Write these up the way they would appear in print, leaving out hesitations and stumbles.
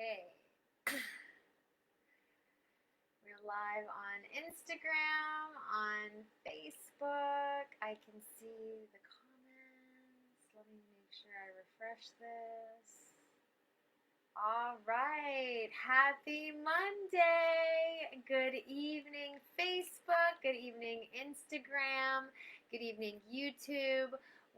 Okay. We're live on Instagram, on Facebook. I can see the comments. Let me make sure I refresh this. All right. Happy Monday. Good evening, Facebook. Good evening, Instagram. Good evening, YouTube.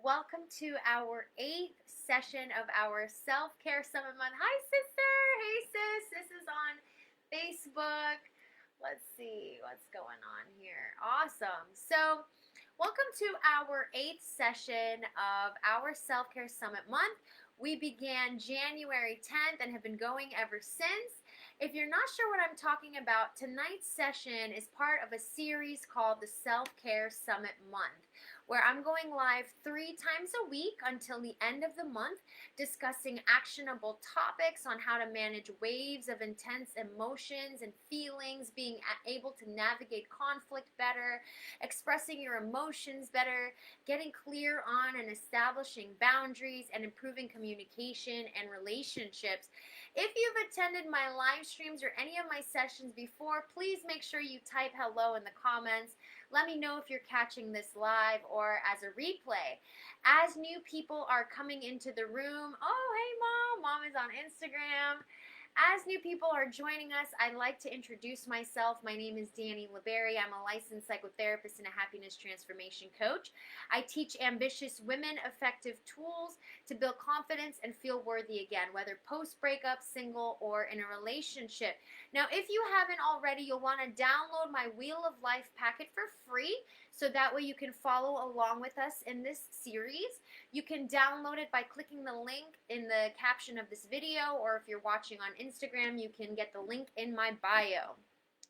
Welcome to our 8th session of our Self-Care Summit Month. Hi, sister. Hey, sis. This is on Facebook. Let's see what's going on here. Awesome. So, welcome to our 8th session of our Self-Care Summit Month. We began January 10th and have been going ever since. If you're not sure what I'm talking about, tonight's session is part of a series called the Self-Care Summit Month, where I'm going live 3 times a week until the end of the month, discussing actionable topics on how to manage waves of intense emotions and feelings, being able to navigate conflict better, expressing your emotions better, getting clear on and establishing boundaries, and improving communication and relationships. If you've attended my live streams or any of my sessions before, please make sure you type hello in the comments. Let me know if you're catching this live or as a replay. As new people are coming into the room, oh, hey, Mom. Mom is on Instagram. As new people are joining us, I'd like to introduce myself. My name is Dani 𝗛𝗵𝗶𝗲𝗀. I'm a licensed psychotherapist and a happiness transformation coach. I teach ambitious women effective tools to build confidence and feel worthy again, whether post-breakup, single, or in a relationship. Now, if you haven't already, you'll want to download my Wheel of Life packet for free, so that way you can follow along with us in this series. You can download it by clicking the link in the caption of this video, or if you're watching on Instagram, you can get the link in my bio.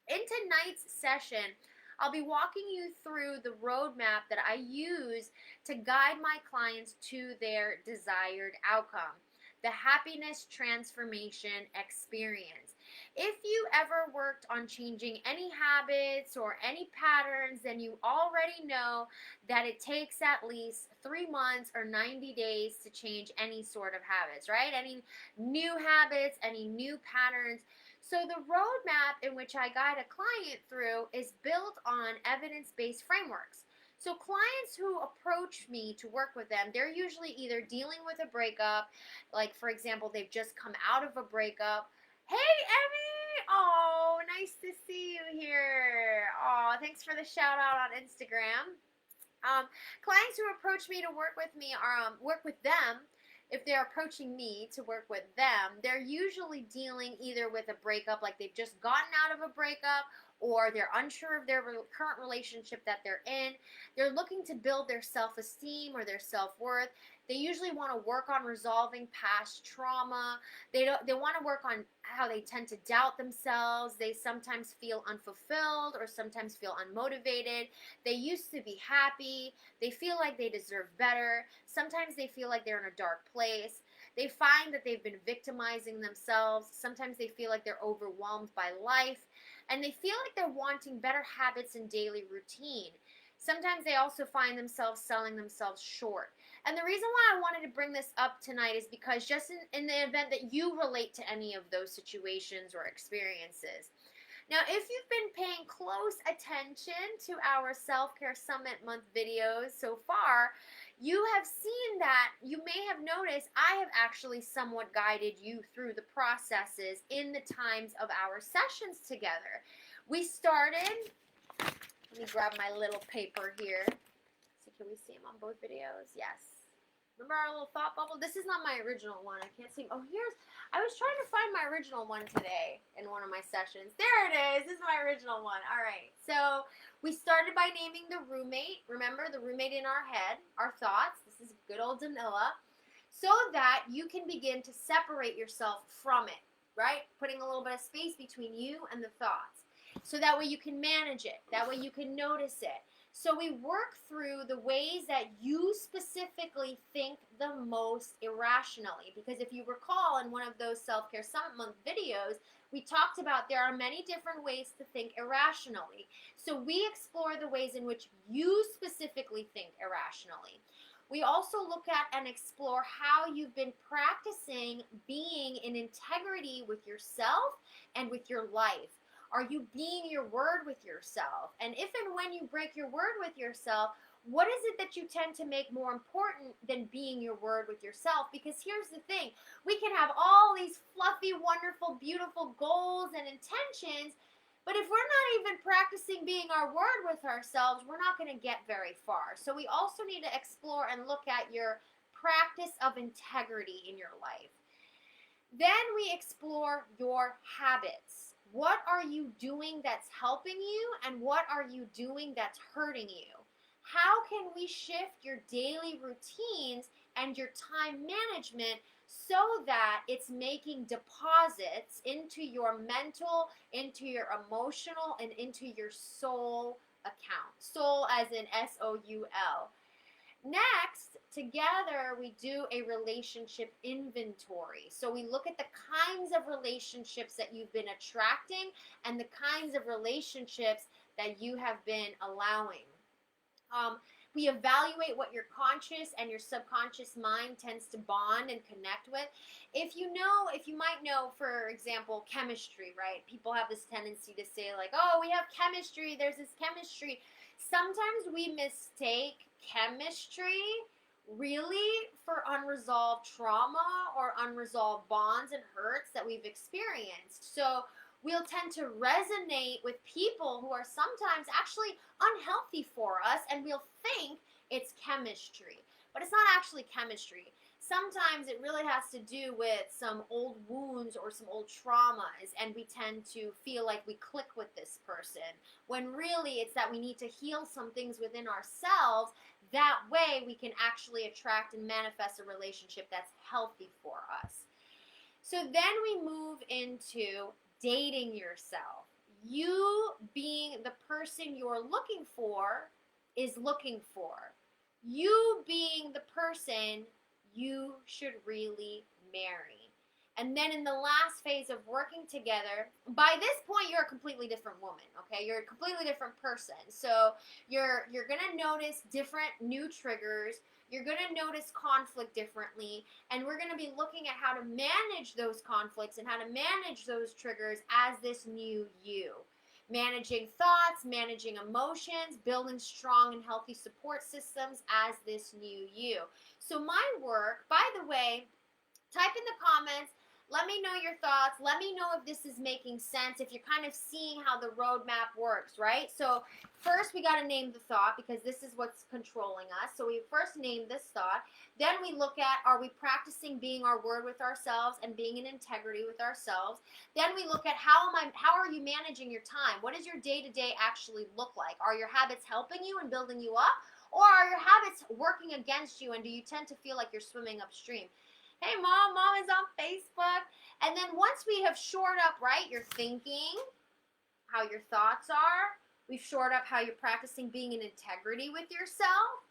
In tonight's session, I'll be walking you through the roadmap that I use to guide my clients to their desired outcome, the happiness transformation experience. If you ever worked on changing any habits or any patterns, then you already know that it takes at least 3 months or 90 days to change any sort of habits, right? Any new habits, any new patterns. So the roadmap in which I guide a client through is built on evidence-based frameworks. So clients who approach me to work with them, they're usually either dealing with a breakup, like for example, they've just come out of a breakup. Hey, Emmy! Oh, nice to see you here. Oh, thanks for the shout out on Instagram. Clients who approach me to work with me work with them. If they're approaching me to work with them, they're usually dealing either with a breakup, like they've just gotten out of a breakup, or they're unsure of their current relationship that they're in. They're looking to build their self-esteem or their self-worth. They usually want to work on resolving past trauma. They want to work on how they tend to doubt themselves. They sometimes feel unfulfilled or sometimes feel unmotivated. They used to be happy. They feel like they deserve better. Sometimes they feel like they're in a dark place. They find that they've been victimizing themselves. Sometimes they feel like they're overwhelmed by life. And they feel like they're wanting better habits and daily routine. Sometimes they also find themselves selling themselves short. And the reason why I wanted to bring this up tonight is because just in the event that you relate to any of those situations or experiences. Now, if you've been paying close attention to our Self-Care Summit Month videos so far, you have seen that you may have noticed I have actually somewhat guided you through the processes in the times of our sessions together. We started, let me grab my little paper here. So can we see them on both videos? Yes. Remember our little thought bubble? This is not my original one. I can't see. Oh, I was trying to find my original one today in one of my sessions. There it is. This is my original one. All right. So we started by naming the roommate. Remember, the roommate in our head, our thoughts. This is good old Danila. So that you can begin to separate yourself from it, right? Putting a little bit of space between you and the thoughts. So that way you can manage it. That way you can notice it. So we work through the ways that you specifically think the most irrationally. Because if you recall in one of those Self-Care Summit Month videos, we talked about there are many different ways to think irrationally. So we explore the ways in which you specifically think irrationally. We also look at and explore how you've been practicing being in integrity with yourself and with your life. Are you being your word with yourself? And if and when you break your word with yourself, what is it that you tend to make more important than being your word with yourself? Because here's the thing, we can have all these fluffy, wonderful, beautiful goals and intentions, but if we're not even practicing being our word with ourselves, we're not going to get very far. So we also need to explore and look at your practice of integrity in your life. Then we explore your habits. What are you doing that's helping you, and what are you doing that's hurting you? How can we shift your daily routines and your time management so that it's making deposits into your mental, into your emotional, and into your soul account? Soul as in S-O-U-L. Next, together we do a relationship inventory. So we look at the kinds of relationships that you've been attracting and the kinds of relationships that you have been allowing. We evaluate what your conscious and your subconscious mind tends to bond and connect with. If you might know, for example, chemistry, right? People have this tendency to say like, oh, we have chemistry, there's this chemistry. Sometimes we mistake chemistry really for unresolved trauma or unresolved bonds and hurts that we've experienced. So we'll tend to resonate with people who are sometimes actually unhealthy for us, and we'll think it's chemistry. But it's not actually chemistry. Sometimes it really has to do with some old wounds or some old traumas, and we tend to feel like we click with this person, when really it's that we need to heal some things within ourselves. That way we can actually attract and manifest a relationship that's healthy for us. So then we move into dating yourself. You being the person you're looking for is looking for. You being the person you should really marry. And then in the last phase of working together, by this point you're a completely different woman, okay? You're a completely different person. So you're going to notice different new triggers. You're going to notice conflict differently, and we're going to be looking at how to manage those conflicts and how to manage those triggers as this new you. Managing thoughts, managing emotions, building strong and healthy support systems as this new you. So my work, by the way, type in the comments. Let me know your thoughts. Let me know if this is making sense, if you're kind of seeing how the roadmap works, right? So first we got to name the thought, because this is what's controlling us. So we first name this thought. Then we look at, are we practicing being our word with ourselves and being in integrity with ourselves? Then we look at how are you managing your time? What does your day-to-day actually look like? Are your habits helping you and building you up? Or are your habits working against you, and do you tend to feel like you're swimming upstream? Hey, Mom is on Facebook. And then once we have shored up, right, your thinking, how your thoughts are, we've shored up how you're practicing being in integrity with yourself,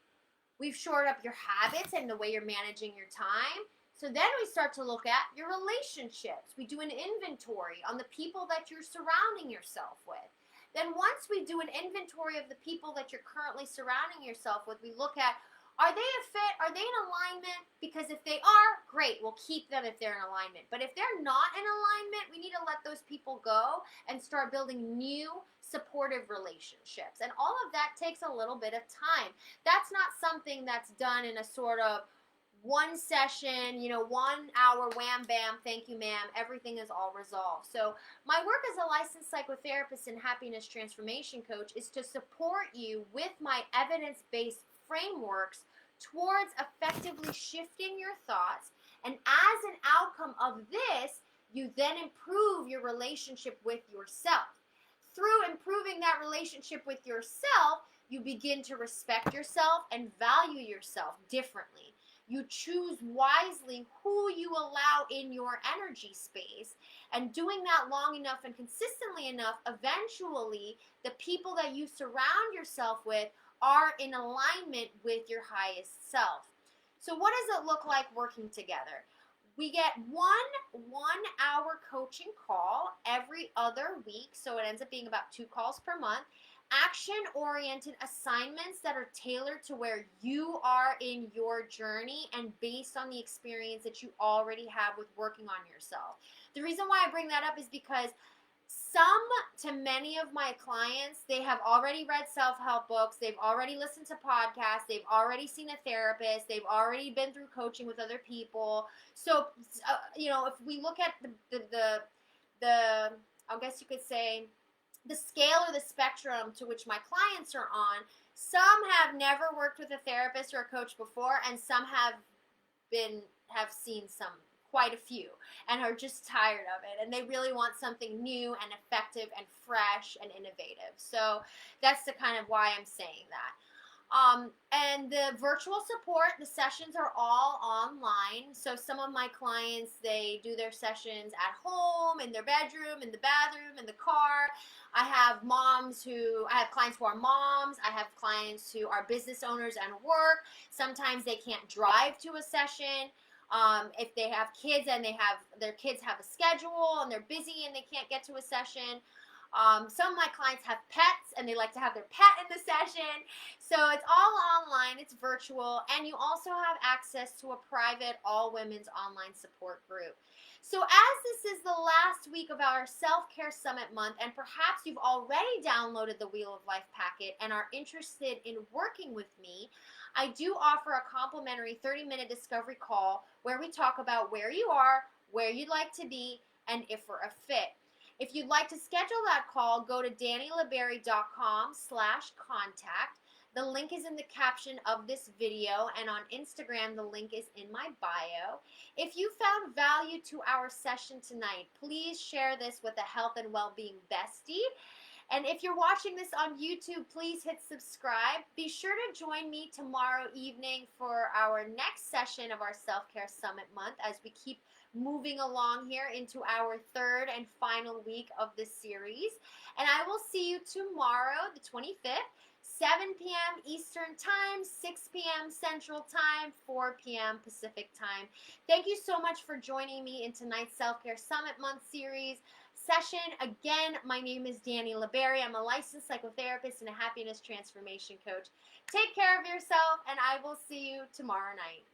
we've shored up your habits and the way you're managing your time. So then we start to look at your relationships. We do an inventory on the people that you're surrounding yourself with. Then once we do an inventory of the people that you're currently surrounding yourself with, we look at, are they a fit? Are they in alignment? Because if they are, great, we'll keep them if they're in alignment. But if they're not in alignment, we need to let those people go and start building new supportive relationships. And all of that takes a little bit of time. That's not something that's done in a sort of one session, 1 hour, wham, bam, thank you, ma'am, everything is all resolved. So my work as a licensed psychotherapist and happiness transformation coach is to support you with my evidence-based frameworks towards effectively shifting your thoughts, and as an outcome of this, you then improve your relationship with yourself. Through improving that relationship with yourself, you begin to respect yourself and value yourself differently. You choose wisely who you allow in your energy space, and doing that long enough and consistently enough, eventually the people that you surround yourself with are in alignment with your highest self. So what does it look like working together? We get one hour coaching call every other week, so it ends up being about 2 calls per month. action-oriented assignments that are tailored to where you are in your journey and based on the experience that you already have with working on yourself. The reason why I bring that up is because to many of my clients, they have already read self-help books, they've already listened to podcasts, they've already seen a therapist, they've already been through coaching with other people. So, if we look at the I guess you could say, the scale or the spectrum to which my clients are on, some have never worked with a therapist or a coach before, and some have seen quite a few and are just tired of it, and they really want something new and effective and fresh and innovative. So that's the kind of why I'm saying that. And the virtual support, the sessions are all online. So some of my clients, they do their sessions at home, in their bedroom, in the bathroom, in the car. I have clients who are moms. I have clients who are business owners and work. Sometimes they can't drive to a session. If they have kids and their kids have a schedule and they're busy and they can't get to a session. Some of my clients have pets and they like to have their pet in the session. So it's all online, it's virtual, and you also have access to a private all-women's online support group. So as this is the last week of our Self-Care Summit month, and perhaps you've already downloaded the Wheel of Life packet and are interested in working with me, I do offer a complimentary 30-minute discovery call where we talk about where you are, where you'd like to be, and if we're a fit. If you'd like to schedule that call, go to 𝗛𝗽𝗶𝗲𝗀𝗀𝗀𝗀.com/contact. The link is in the caption of this video, and on Instagram, the link is in my bio. If you found value to our session tonight, please share this with a health and well-being bestie. And if you're watching this on YouTube, please hit subscribe. Be sure to join me tomorrow evening for our next session of our Self-Care Summit month as we keep moving along here into our third and final week of this series. And I will see you tomorrow, the 25th, 7 p.m. Eastern Time, 6 p.m. Central Time, 4 p.m. Pacific Time. Thank you so much for joining me in tonight's Self-Care Summit Month series session. Again, my name is Dani 𝗛𝗽𝗶𝗲𝗀𝗀. I'm a licensed psychotherapist and a happiness transformation coach. Take care of yourself, and I will see you tomorrow night.